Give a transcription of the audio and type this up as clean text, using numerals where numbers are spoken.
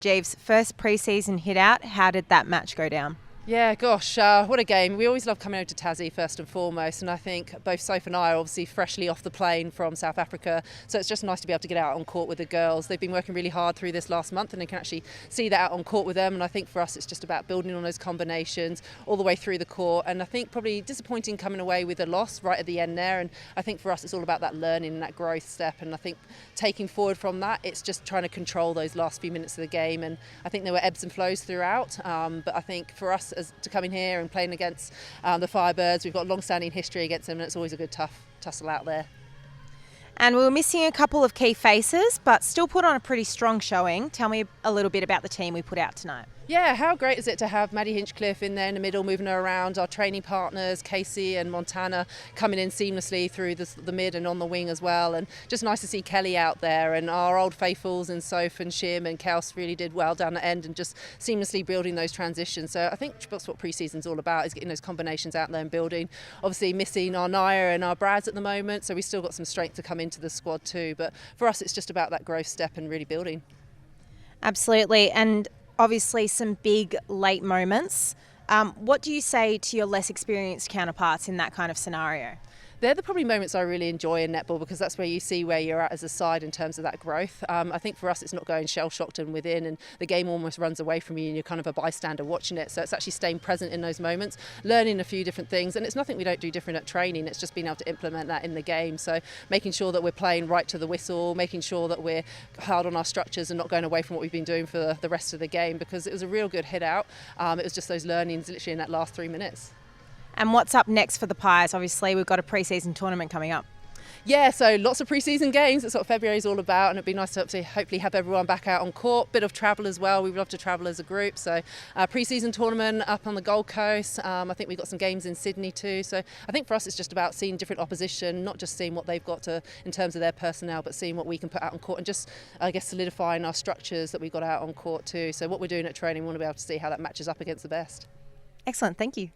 Jeeves, first pre-season hit out, how did that match go down? Yeah, gosh, what a game. We always love coming over to Tassie first and foremost, and I think both Soph and I are obviously freshly off the plane from South Africa, so it's just nice to be able to get out on court with the girls. They've been working really hard through this last month and they can actually see that out on court with them, and I think for us it's just about building on those combinations all the way through the court, and I think probably disappointing coming away with a loss right at the end there, and I think for us it's all about that learning and that growth step, and I think taking forward from that it's just trying to control those last few minutes of the game, and I think there were ebbs and flows throughout, but I think for us to come in here and playing against the Firebirds, we've got long-standing history against them, and it's always a good tough tussle out there. And we were missing a couple of key faces, but still put on a pretty strong showing. Tell me a little bit about the team we put out tonight. Yeah, how great is it to have Maddie Hinchcliffe in there in the middle, moving her around, our training partners, Casey and Montana, coming in seamlessly through the mid and on the wing as well. And just nice to see Kelly out there, and our old faithfuls and Soph and Shim and Kels really did well down the end and just seamlessly building those transitions. So I think that's what pre-season's all about, is getting those combinations out there and building. Obviously missing our Naya and our Brads at the moment, so we still got some strength to come into the squad too. But for us, it's just about that growth step and really building. Absolutely. And obviously some big late moments. What do you say to your less experienced counterparts in that kind of scenario? They're the probably moments I really enjoy in netball, because that's where you see where you're at as a side in terms of that growth. I think for us it's not going shell-shocked and within, and the game almost runs away from you and you're kind of a bystander watching it. So it's actually staying present in those moments, learning a few different things, and it's nothing we don't do different at training, it's just being able to implement that in the game. So making sure that we're playing right to the whistle, making sure that we're hard on our structures and not going away from what we've been doing for the rest of the game, because it was a real good hit out. It was just those learnings literally in that last 3 minutes. And what's up next for the Pies? Obviously, we've got a pre-season tournament coming up. Yeah, so lots of pre-season games. That's what February is all about, and it'd be nice to hopefully have everyone back out on court. Bit of travel as well. We would love to travel as a group. So pre-season tournament up on the Gold Coast. I think we've got some games in Sydney too. So I think for us it's just about seeing different opposition, not just seeing what they've got in terms of their personnel, but seeing what we can put out on court and just, I guess, solidifying our structures that we've got out on court too. So what we're doing at training, we want to be able to see how that matches up against the best. Excellent. Thank you.